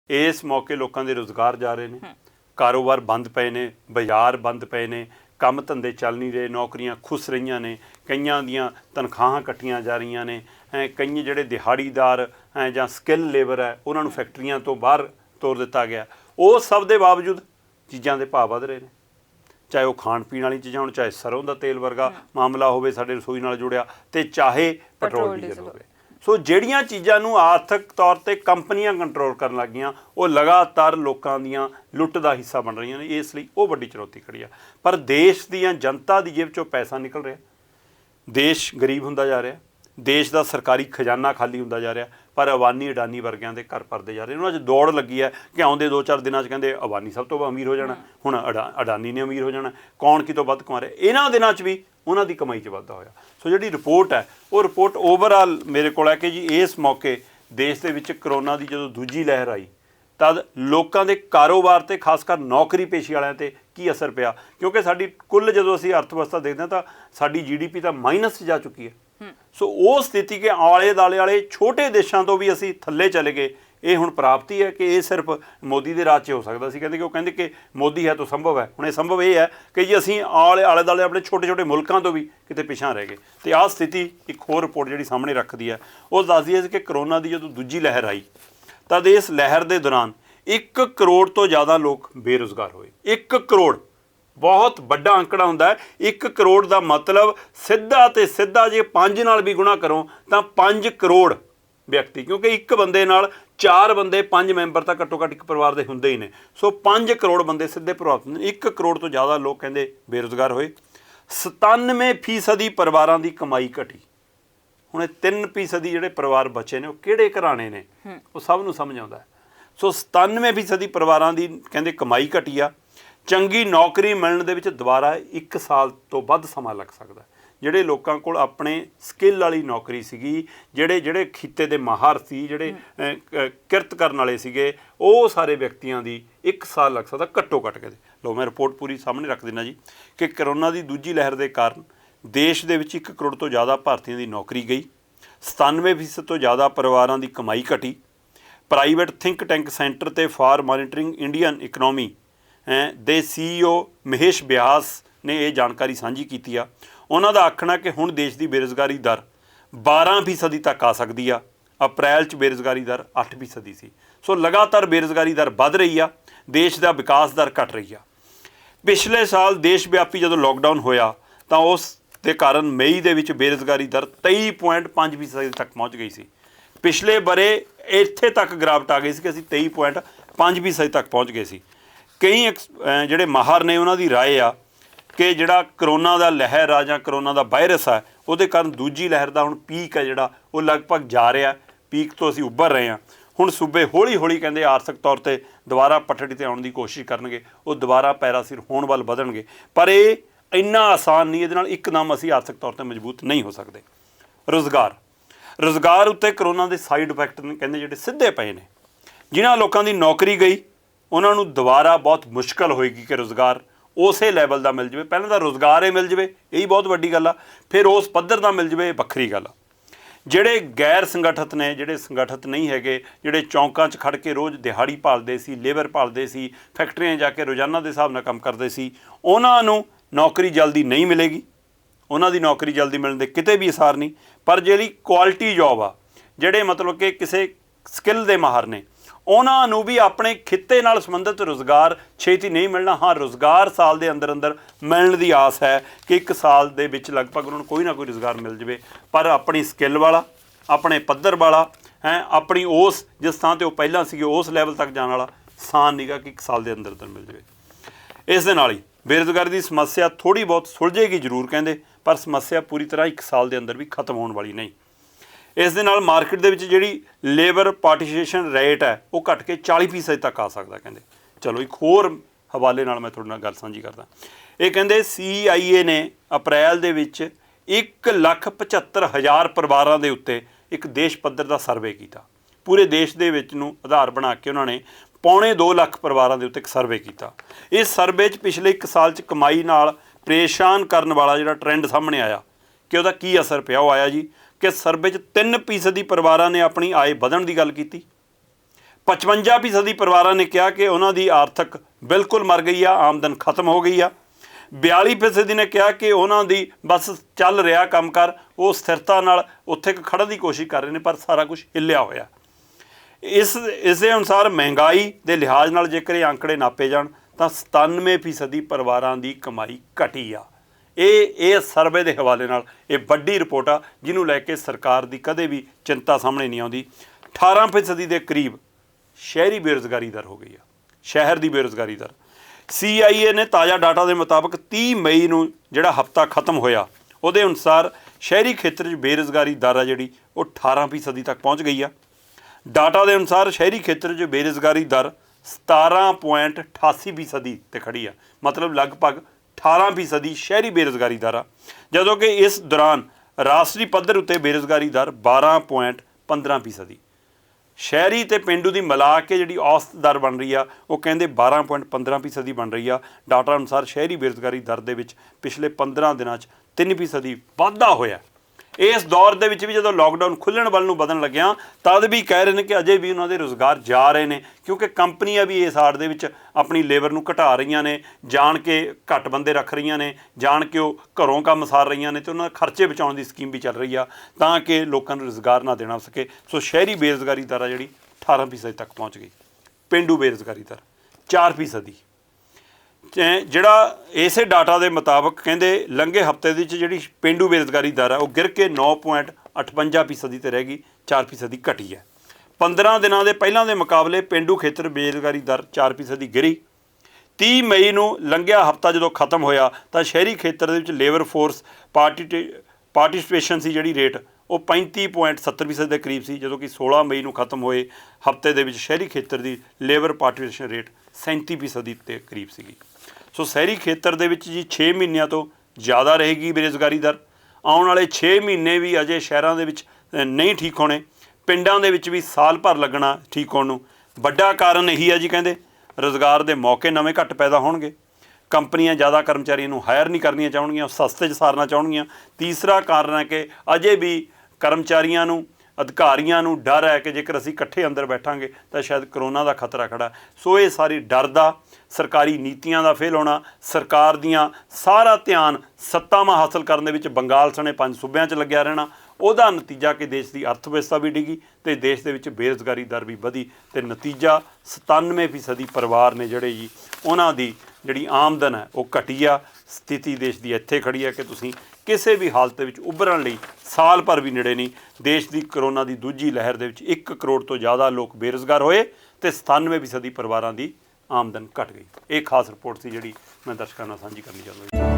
इस मौके लोगों के रोज़गार जा रहे हैं, कारोबार बंद पे ने, बाज़ार बंद पे ने, काम धंधे चल नहीं रहे, नौकरियां खुस रही ने, कईयां दियां तनख्वाहां कट्टियां जा रही ने, कई जिहड़े दिहाड़ीदार जां स्किल लेबर है उन्होंने फैक्ट्रियां तो बाहर तोड़ दिता गया। उस सब के बावजूद चीज़ों के भाव वध रहे हैं, चाहे वो खाण पीण वाली चीज़ां होण, चाहे सरों का तेल वर्गा मामला होवे साडे रसोई नाल जुड़िया, ते चाहे पेट्रोल डीजल होवे। सो जिहड़ियां चीज़ां नूं आर्थिक तौर पर कंपनियां कंट्रोल करन लग गईयां, वो लगातार लोकां दीयां लुੱਟ का हिस्सा बन रही ने, इसलिए वो वड्डी चुनौती खड़ी है। पर देश दीयां जनता की जेब चों पैसा निकल रहा, देश गरीब हुंदा जा रहा, देश का सरकारी खजाना खाली हुंदा जा रहा, पर अबानी अडानी वर्गियां दे घर भरते जा रहे। उन्होंने दौड़ लगी है कि आउंदे 2-4 दिनों कहते अबानी सब तो अमीर हो जाना, हुण अडानी ने अमीर हो जाना, कौन कितों वध कमा रहा। इन्हां दिनां च भी उन्हां दी कमाई च वाधा होया। सो जिहड़ी रिपोर्ट है वो रिपोर्ट ओवरऑल मेरे कोल है कि जी इस मौके देश दे विच करोना की जो दूजी लहर आई तद लोगों के कारोबार ते खासकर नौकरी पेशी वालियां ते की असर पिया, क्योंकि साडी कुल जो असीं अर्थव्यवस्था देखते हैं तो साडी GDP तो माइनस जा चुकी है। सो वो स्थिति के आले दाले वाले छोटे देशों तो भी असीं थल्ले चले गए। ये हुण प्राप्ति है कि ये सिर्फ मोदी के राज हो सकता सी, कहते कि वो कहते कि मोदी है तो संभव है। हुण ये संभव ये है कि जी असीं आले दाले अपने छोटे छोटे मुल्कों तो भी किते पिछां रह गए। तो आह स्थिति एक होर रिपोर्ट जिहड़ी सामने रखती है वो दसदी है कि करोना की जो दूजी लहर आई तद इस लहर के दौरान 1 करोड़ तो ज़्यादा लोग बेरोज़गार होए। 1 करोड़ बहुत बड़ा आंकड़ा होंदा है। 1 करोड़ का मतलब सीधा तो सीधा जे 5 नाल भी गुणा करो तो 5 करोड़ व्यक्ति, क्योंकि एक बंदे नाल 4 बंदे 5 मैंबर तो घट्टो घट्ट एक परिवार के होंदे ही ने। सो 5 करोड़ बंदे सीधे प्रभावित होंदे। 1 करोड़ तो ज़्यादा लोग कहते बेरोज़गार होए। 97% परिवारों की कमाई घटी। हुण 3% जिहड़े परिवार बचे ने वो किहड़े घराणे ने वो सब नूं समझ आउंदा है। सो 97% परिवारों की कहते कमाई घटी आ। चंगी नौकरी मिलण दे विच दुबारा 1 साल तो वध समा लग सकता है। जिहड़े लोकां कोल अपने स्किल वाली नौकरी सीगी, जिहड़े खिते दे माहर सी, जिहड़े किरत करन वाले सीगे, वो सारे व्यक्तियों की 1 साल लग सकता घट्टो घट्ट के। लो मैं रिपोर्ट पूरी सामने रख देना जी कि करोना की दूजी लहर के कारण देश दे विच 1 करोड़ तो ज़्यादा भारतीयों की नौकरी गई। 97% तो ज़्यादा परिवारों की कमाई घटी। प्राइवेट थिंक टैंक सेंटर ते फॉर मॉनिटरिंग इंडियन इकनॉमी दे CEO महेश व्यास ने यह जानकारी साझी की आ। उन्हों का आखना कि हुण देश की बेरोज़गारी दर 12% तक आ सकती आ। अप्रैल च बेरोज़गारी दर 8% सी। सो लगातार बेरोज़गारी दर वध रही आ, देश का विकास दर घट रही आ। पिछले साल देश व्यापी जो लॉकडाउन होया तो उस दे कारण मई दे विच बेरोज़गारी दर 23.5% तक पहुँच गई सी। पिछले बरे इत्थे तक गिरावट आ गई सी कि असीं 23.5% तक पहुँच गए सी। कई जिहड़े माहर ने उन्हां दी राय आ कि जिहड़ा करोना दा लहर आ जां करोना दा वायरस है उहदे कारण दूजी लहर दा हुण पीक है जिहड़ा वो लगभग जा रहा। पीक तो असीं उभर रहे हैं। हुण सूबे हौली हौली कहंदे आर्थिक तौर पर दोबारा पटड़ी ते आउण दी कोशिश करनगे, वो दोबारा पैरासिर होण वल वधणगे। पर ये इन्ना आसान नहीं, इहदे नाल एकदम असीं आर्थिक तौर पर मजबूत नहीं हो सकते। रोज़गार उत्ते करोना के साइड इफैक्ट ने कहंदे जिहड़े सीधे पए ने। जिन्हां लोकां दी नौकरी गई उन्हां नूं दोबारा बहुत मुश्किल होएगी कि रोज़गार उस लैवल का मिल जाए। पहले तो रोज़गार ही मिल जाए, यही बहुत वड्डी गल आ। फिर उस पद्धर का मिल जाए, वक्री गल आ। जिहड़े गैर संगठित ने, जिहड़े संगठित नहीं हैगे, जिहड़े चौंकां 'च खड़ के रोज़ दिहाड़ी भालदे सी, लेबर भालदे सी, फैक्ट्रियां जाके रोज़ाना के हिसाब नाल काम करदे सी, उन्हां नूं नौकरी जल्दी नहीं मिलेगी। उन्हां दी नौकरी जल्दी मिलण दे किते भी असार नहीं। पर जिहड़ी क्वालिटी जॉब आ, जिहड़े मतलब कि किसी स्किल दे माहर ने, उन्हां नूं भी अपने खिते नाल संबंधित रोज़गार छेती नहीं मिलना। हाँ, रोज़गार साल के अंदर अंदर मिलण दी आस है कि 1 साल दे विच लगभग उन्होंने कोई ना कोई रोज़गार मिल जाए। पर अपनी स्किल वाला, अपने पद्धर वाला है, अपनी उस जिस थां ते वो पहलां सीगे उस लैवल तक जाने वाला आसान नहीं गा कि 1 साल के अंदर अंदर मिल जाए। इस दे नाल ही बेरोज़गारी की समस्या थोड़ी बहुत सुलझेगी जरूर कहंदे, पर समस्या पूरी तरह 1 साल के अंदर भी खत्म होने वाली नहीं। इस दे नाल मार्केट दे विच जिहड़ी लेबर पार्टिसिपेशन रेट है वो घट के 40% तक आ सकता कहंदे। चलो एक होर हवाले नाल मैं तुहाडे नाल गल साझी करदा। ये कहंदे CIA ने अप्रैल दे विच 1,75,000 परिवारों के उत्ते एक देश पद्धर का सर्वे किया। पूरे देश दे विच नूं आधार बना के उन्होंने 2.25 लाख परिवारों के उत्ते एक सर्वे किया। इस सर्वे च पिछले 1 साल च कमाई नाल परेशान करने वाला जिहड़ा ट्रेंड सामने आया कि उहदा की असर पिया, वो आया जी कि सर्वे 'ਚ 3% परिवारों ने अपनी आय वधण की गल की। 55% ਪਰਿਵਾਰਾਂ ਨੇ ਕਿਹਾ ਕਿ ਉਹਨਾਂ ਦੀ ਆਰਥਿਕ ਬਿਲਕੁਲ ਮਰ ਗਈ ਆ, ਆਮਦਨ ਖਤਮ ਹੋ ਗਈ ਆ। 42% ਨੇ ਕਿਹਾ ਕਿ ਉਹਨਾਂ ਦੀ ਬਸ ਚੱਲ ਰਿਹਾ ਕੰਮਕਾਰ, ਉਹ ਸਥਿਰਤਾ ਨਾਲ ਉੱਥੇ ਖੜ੍ਹਨ ਦੀ ਕੋਸ਼ਿਸ਼ ਕਰ ਰਹੇ ਨੇ, ਪਰ ਸਾਰਾ ਕੁਝ ਹਿੱਲਿਆ ਹੋਇਆ। ਇਸ ਦੇ ਅਨੁਸਾਰ ਮਹਿੰਗਾਈ ਦੇ ਲਿਹਾਜ਼ ਨਾਲ ਜੇਕਰ ਇਹ ਅੰਕੜੇ ਨਾਪੇ ਜਾਣ ਤਾਂ 97% ਪਰਿਵਾਰਾਂ ਦੀ ਕਮਾਈ ਘਟੀ ਆ। ਇਹ ਸਰਵੇ ਦੇ ਹਵਾਲੇ ਨਾਲ ਇਹ ਵੱਡੀ ਰਿਪੋਰਟ ਆ, ਜਿਹਨੂੰ ਲੈ ਕੇ ਸਰਕਾਰ ਦੀ ਕਦੇ ਵੀ ਚਿੰਤਾ ਸਾਹਮਣੇ ਨਹੀਂ ਆਉਂਦੀ। 18% ਦੇ ਕਰੀਬ ਸ਼ਹਿਰੀ ਬੇਰੁਜ਼ਗਾਰੀ ਦਰ ਹੋ ਗਈ ਆ, ਸ਼ਹਿਰ ਦੀ ਬੇਰੁਜ਼ਗਾਰੀ ਦਰ। CIA ਨੇ ਤਾਜ਼ਾ ਡਾਟਾ ਦੇ ਮੁਤਾਬਕ 30 ਮਈ ਨੂੰ ਜਿਹੜਾ ਹਫ਼ਤਾ ਖਤਮ ਹੋਇਆ, ਉਹਦੇ ਅਨੁਸਾਰ ਸ਼ਹਿਰੀ ਖੇਤਰ 'ਚ ਬੇਰੁਜ਼ਗਾਰੀ ਦਰ ਆ ਜਿਹੜੀ ਉਹ 18% ਤੱਕ ਪਹੁੰਚ ਗਈ ਆ। ਡਾਟਾ ਦੇ ਅਨੁਸਾਰ ਸ਼ਹਿਰੀ ਖੇਤਰ 'ਚ ਬੇਰੁਜ਼ਗਾਰੀ ਦਰ 17.88% ਤੇ ਖੜੀ ਆ, ਮਤਲਬ ਲਗਭਗ 18% ਸ਼ਹਿਰੀ ਬੇਰੁਜ਼ਗਾਰੀ ਦਰ ਆ, ਜਦੋਂ ਕਿ ਇਸ ਦੌਰਾਨ ਰਾਸ਼ਟਰੀ ਪੱਧਰ ਉੱਤੇ ਬੇਰੁਜ਼ਗਾਰੀ ਦਰ 12.15%। ਸ਼ਹਿਰੀ ਤੇ ਪਿੰਡੂ ਦੀ ਮਿਲਾ ਕੇ ਜਿਹੜੀ ਔਸਤ ਦਰ ਬਣ ਰਹੀ ਆ ਉਹ ਕਹਿੰਦੇ 12.15% ਦੀ ਬਣ ਰਹੀ ਆ। ਡਾਟਾ ਅਨੁਸਾਰ ਸ਼ਹਿਰੀ ਬੇਰੁਜ਼ਗਾਰੀ ਦਰ ਦੇ ਵਿੱਚ ਪਿਛਲੇ 15 ਦਿਨਾਂ 'ਚ 3% ਵਾਧਾ ਹੋਇਆ। ਇਸ ਦੌਰ ਦੇ ਵਿੱਚ ਵੀ ਜਦੋਂ ਲੋਕਡਾਊਨ ਖੁੱਲ੍ਹਣ ਵੱਲ ਨੂੰ ਵਧਣ ਲੱਗਿਆ ਤਦ ਵੀ ਕਹਿ ਰਹੇ ਨੇ ਕਿ ਅਜੇ ਵੀ ਉਹਨਾਂ ਦੇ ਰੁਜ਼ਗਾਰ ਜਾ ਰਹੇ ਨੇ, ਕਿਉਂਕਿ ਕੰਪਨੀਆਂ ਵੀ ਇਸ ਆੜ ਦੇ ਵਿੱਚ ਆਪਣੀ ਲੇਬਰ ਨੂੰ ਘਟਾ ਰਹੀਆਂ ਨੇ, ਜਾਣ ਕੇ ਘੱਟ ਬੰਦੇ ਰੱਖ ਰਹੀਆਂ ਨੇ, ਜਾਣ ਕੇ ਉਹ ਘਰੋਂ ਕੰਮ ਸਾਰ ਰਹੀਆਂ ਨੇ, ਅਤੇ ਉਹਨਾਂ ਦੇ ਖਰਚੇ ਬਚਾਉਣ ਦੀ ਸਕੀਮ ਵੀ ਚੱਲ ਰਹੀ ਆ ਤਾਂ ਕਿ ਲੋਕਾਂ ਨੂੰ ਰੁਜ਼ਗਾਰ ਨਾ ਦੇਣਾ ਸਕੇ। ਸੋ ਸ਼ਹਿਰੀ ਬੇਰੁਜ਼ਗਾਰੀ ਦਰ ਆ ਜਿਹੜੀ 18% ਤੱਕ ਪਹੁੰਚ ਗਈ। ਪੇਂਡੂ ਬੇਰੁਜ਼ਗਾਰੀ ਦਰ 4%। ਜਿਹੜਾ ਇਸੇ ਡਾਟਾ ਦੇ ਮੁਤਾਬਕ ਕਹਿੰਦੇ ਲੰਘੇ ਹਫ਼ਤੇ ਦੇ ਵਿੱਚ ਜਿਹੜੀ ਪੇਂਡੂ ਬੇਰੁਜ਼ਗਾਰੀ ਦਰ ਆ ਉਹ ਗਿਰ ਕੇ 9.58% 'ਤੇ ਰਹਿ ਗਈ, 4% ਘਟੀ ਹੈ। 15 ਦਿਨਾਂ ਦੇ ਪਹਿਲਾਂ ਦੇ ਮੁਕਾਬਲੇ ਪੇਂਡੂ ਖੇਤਰ ਬੇਰੁਜ਼ਗਾਰੀ ਦਰ 4% ਗਿਰੀ। 30 ਮਈ ਨੂੰ ਲੰਘਿਆ ਹਫ਼ਤਾ ਜਦੋਂ ਖਤਮ ਹੋਇਆ ਤਾਂ ਸ਼ਹਿਰੀ ਖੇਤਰ ਦੇ ਵਿੱਚ ਲੇਬਰ ਫੋਰਸ ਪਾਰਟੀਸਪੇਸ਼ਨ ਸੀ ਜਿਹੜੀ ਰੇਟ ਉਹ 35.70% ਦੇ ਕਰੀਬ ਸੀ, ਜਦੋਂ ਕਿ 16 ਮਈ ਨੂੰ ਖਤਮ ਹੋਏ ਹਫ਼ਤੇ ਦੇ ਵਿੱਚ ਸ਼ਹਿਰੀ ਖੇਤਰ ਦੀ ਲੇਬਰ ਪਾਰਟੀਸਪੇਸ਼ਨ ਰੇਟ 37% ਦੇ ਕਰੀਬ ਸੀਗੀ। ਸੋ ਸ਼ਹਿਰੀ ਖੇਤਰ ਦੇ ਵਿੱਚ ਜੀ 6 ਮਹੀਨਿਆਂ ਤੋਂ ਜ਼ਿਆਦਾ ਰਹੇਗੀ ਬੇਰੁਜ਼ਗਾਰੀ ਦਰ। ਆਉਣ ਵਾਲੇ 6 ਮਹੀਨੇ ਵੀ ਅਜੇ ਸ਼ਹਿਰਾਂ ਦੇ ਵਿੱਚ ਨਹੀਂ ਠੀਕ ਹੋਣੇ, ਪਿੰਡਾਂ ਦੇ ਵਿੱਚ ਵੀ ਸਾਲ ਭਰ ਲੱਗਣਾ ਠੀਕ ਹੋਣ ਨੂੰ। ਵੱਡਾ ਕਾਰਨ ਇਹੀ ਹੈ ਜੀ, ਕਹਿੰਦੇ ਰੁਜ਼ਗਾਰ ਦੇ ਮੌਕੇ ਨਵੇਂ ਘੱਟ ਪੈਦਾ ਹੋਣਗੇ, ਕੰਪਨੀਆਂ ਜ਼ਿਆਦਾ ਕਰਮਚਾਰੀਆਂ ਨੂੰ ਹਾਇਰ ਨਹੀਂ ਕਰਨੀਆਂ ਚਾਹੁੰਦੀਆਂ, ਸਸਤੇ 'ਚ ਸਾਰਨਾ ਚਾਹੁੰਦੀਆਂ। ਤੀਸਰਾ ਕਾਰਨ ਹੈ ਕਿ ਅਜੇ ਵੀ ਕਰਮਚਾਰੀਆਂ ਨੂੰ, ਅਧਿਕਾਰੀਆਂ ਨੂੰ ਡਰ ਹੈ ਕਿ ਜੇਕਰ ਅਸੀਂ ਇਕੱਠੇ ਅੰਦਰ ਬੈਠਾਂਗੇ ਤਾਂ ਸ਼ਾਇਦ ਕਰੋਨਾ ਦਾ ਖਤਰਾ ਖੜਾ। ਸੋ ਇਹ ਸਾਰੀ ਡਰ ਦਾ, ਸਰਕਾਰੀ ਨੀਤੀਆਂ ਦਾ ਫੇਲ ਹੋਣਾ, ਸਰਕਾਰ ਦੀਆਂ ਸਾਰਾ ਧਿਆਨ ਸੱਤਾਵਾਂ ਹਾਸਲ ਕਰਨ ਦੇ ਵਿੱਚ ਬੰਗਾਲ ਸਣੇ 5 ਸੂਬਿਆਂ 'ਚ ਲੱਗਿਆ ਰਹਿਣਾ, ਉਹਦਾ ਨਤੀਜਾ ਕਿ ਦੇਸ਼ ਦੀ ਅਰਥ ਵਿਵਸਥਾ ਵੀ ਡਿੱਗੀ ਅਤੇ ਦੇਸ਼ ਦੇ ਵਿੱਚ ਬੇਰੁਜ਼ਗਾਰੀ ਦਰ ਵੀ ਵਧੀ, ਅਤੇ ਨਤੀਜਾ 97% ਪਰਿਵਾਰ ਨੇ ਜਿਹੜੇ ਜੀ ਉਹਨਾਂ ਦੀ ਜਿਹੜੀ ਆਮਦਨ ਹੈ ਉਹ ਘਟੀ ਆ। ਸਥਿਤੀ ਦੇਸ਼ ਦੀ ਇੱਥੇ ਖੜੀ ਹੈ ਕਿ ਤੁਸੀਂ ਕਿਸੇ ਵੀ ਹਾਲਤ ਦੇ ਵਿੱਚ ਉੱਭਰਨ ਲਈ ਸਾਲ ਭਰ ਵੀ ਨੇੜੇ ਨਹੀਂ। ਦੇਸ਼ ਦੀ ਕਰੋਨਾ ਦੀ ਦੂਜੀ ਲਹਿਰ ਦੇ ਵਿੱਚ 1 ਕਰੋੜ ਤੋਂ ਜ਼ਿਆਦਾ ਲੋਕ ਬੇਰੁਜ਼ਗਾਰ ਹੋਏ ਅਤੇ 97% ਪਰਿਵਾਰਾਂ ਦੀ ਆਮਦਨ ਘਟ ਗਈ। ਇਹ ਖਾਸ ਰਿਪੋਰਟ ਸੀ ਜਿਹੜੀ ਮੈਂ ਦਰਸ਼ਕਾਂ ਨਾਲ ਸਾਂਝੀ ਕਰਨੀ ਚਾਹੁੰਦਾ।